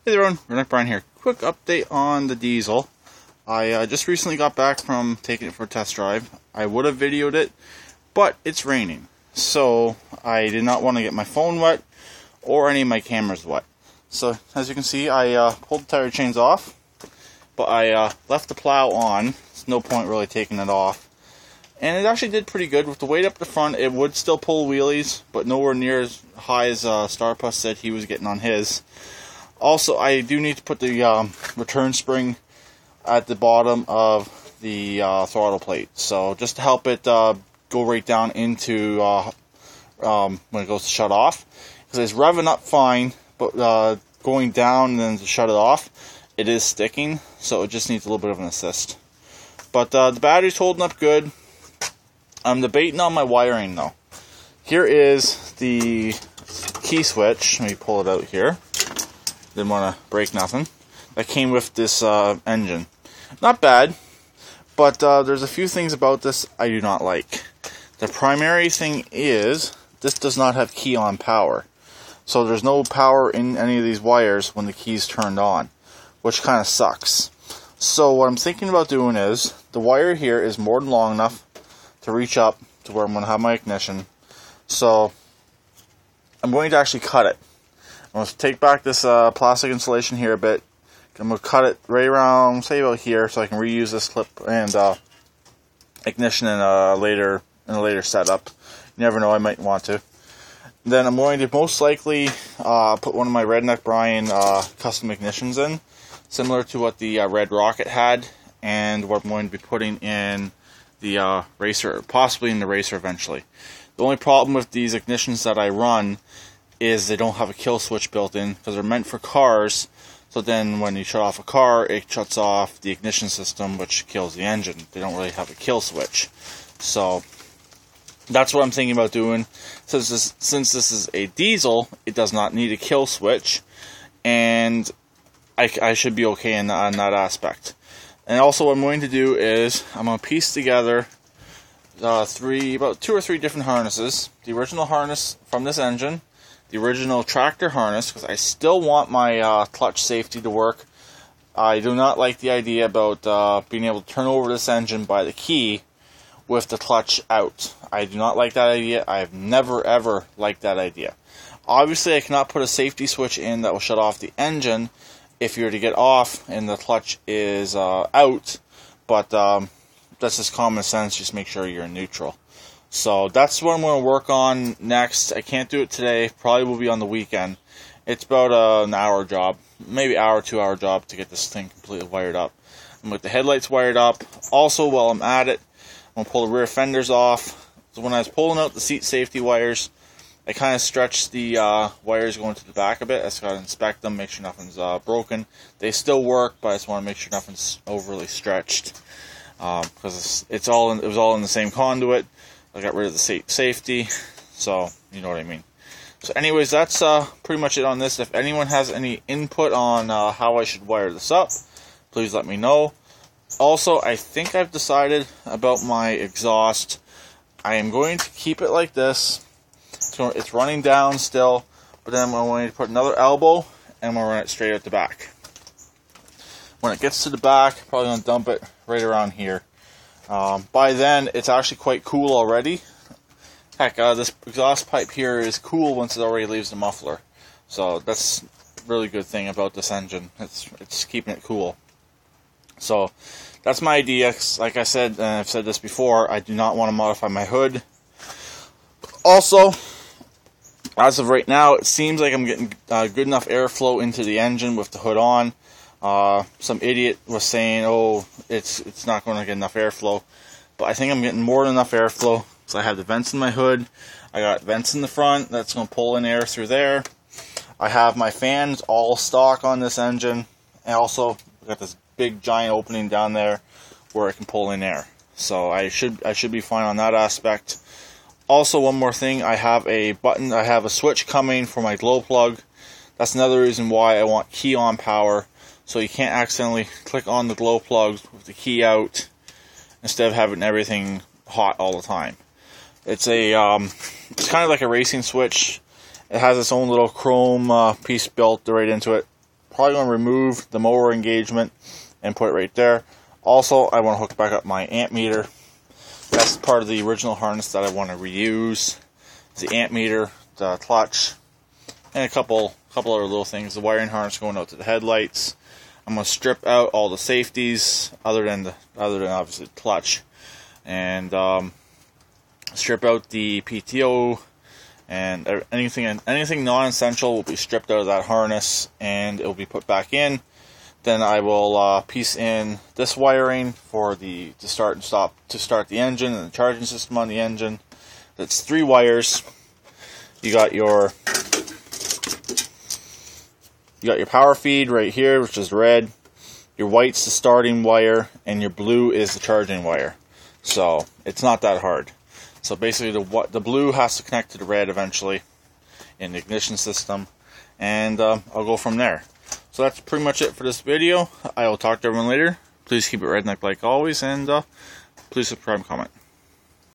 Hey there everyone, Brian here. Quick update on the diesel. I just recently got back from taking it for a test drive. I would have videoed it, but it's raining. So I did not want to get my phone wet or any of my cameras wet. So as you can see, I pulled the tire chains off, but I left the plow on. There's no point really taking it off. And it actually did pretty good. With the weight up the front, it would still pull wheelies, but nowhere near as high as Starpuss said he was getting on his. Also, I do need to put the return spring at the bottom of the throttle plate. So just to help it go right down into when it goes to shut off. Because it's revving up fine, but going down and then to shut it off, it is sticking. So it just needs a little bit of an assist. But the battery's holding up good. I'm debating on my wiring though. Here is the key switch. Let me pull it out here. Didn't want to break nothing. That came with this engine. Not bad, but there's a few things about this I do not like. The primary thing is this does not have key on power. So there's no power in any of these wires when the key's turned on, which kind of sucks. So what I'm thinking about doing is, the wire here is more than long enough to reach up to where I'm going to have my ignition. So I'm going to actually cut it. I'm going to take back this plastic insulation here a bit. I'm going to cut it right around, say about here, so I can reuse this clip and ignition in a later setup. You never know, I might want to. Then I'm going to most likely put one of my Redneck Brian custom ignitions in, similar to what the Red Rocket had, and what I'm going to be putting in the Racer, possibly in the Racer eventually. The only problem with these ignitions that I run is they don't have a kill switch built in, because they're meant for cars. So then when you shut off a car, it shuts off the ignition system, which kills the engine. They don't really have a kill switch. So that's what I'm thinking about doing. Since this is a diesel, it does not need a kill switch, and I should be okay on that aspect. And also what I'm going to do is I'm going to piece together about 2 or 3 different harnesses. The original harness from this engine, the original tractor harness, because I still want my clutch safety to work. I do not like the idea about being able to turn over this engine by the key with the clutch out. I do not like that idea. I have never ever liked that idea. Obviously I cannot put a safety switch in that will shut off the engine if you were to get off and the clutch is out, but that's just common sense. Just make sure you're in neutral. So that's what I'm going to work on next. I can't do it today. Probably will be on the weekend. It's about an hour job, maybe hour, 2 hour job to get this thing completely wired up. I'm with the headlights wired up. Also, while I'm at it, I'm going to pull the rear fenders off. So when I was pulling out the seat safety wires, I kind of stretched the wires going to the back a bit. I just got to inspect them, make sure nothing's broken. They still work, but I just want to make sure nothing's overly stretched, because it was all in the same conduit. I got rid of the safety, so you know what I mean. So anyways, that's pretty much it on this. If anyone has any input on how I should wire this up, please let me know. Also, I think I've decided about my exhaust. I am going to keep it like this. So it's running down still, but then I'm going to put another elbow, and I'm going to run it straight out the back. When it gets to the back, I'm probably going to dump it right around here. By then, it's actually quite cool already. Heck, this exhaust pipe here is cool once it already leaves the muffler. So that's a really good thing about this engine. It's keeping it cool. So that's my idea. Like I said, and I've said this before, I do not want to modify my hood. Also, as of right now, it seems like I'm getting good enough airflow into the engine with the hood on. Some idiot was saying, oh, it's not going to get enough airflow. But I think I'm getting more than enough airflow. So I have the vents in my hood. I got vents in the front. That's going to pull in air through there. I have my fans all stock on this engine. And also, I got this big giant opening down there where it can pull in air. So I should be fine on that aspect. Also, one more thing. I have a switch coming for my glow plug. That's another reason why I want key on power. So you can't accidentally click on the glow plugs with the key out instead of having everything hot all the time. It's kind of like a racing switch. It has its own little chrome piece built right into it. probably going to remove the motor engagement and put it right there. Also, I want to hook back up my amp meter. That's part of the original harness that I want to reuse. The amp meter, the clutch, and a couple other little things. The wiring harness going out to the headlights. I'm going to strip out all the safeties other than obviously the clutch, and strip out the PTO, and anything non-essential will be stripped out of that harness, and it will be put back in. Then I will piece in this wiring for to start the engine and the charging system on the engine. That's 3 wires. You got your power feed right here, which is red. Your white's the starting wire, and your blue is the charging wire. So it's not that hard. So basically, the blue has to connect to the red eventually in the ignition system, and I'll go from there. So that's pretty much it for this video. I will talk to everyone later. Please keep it redneck like always, and please subscribe and comment.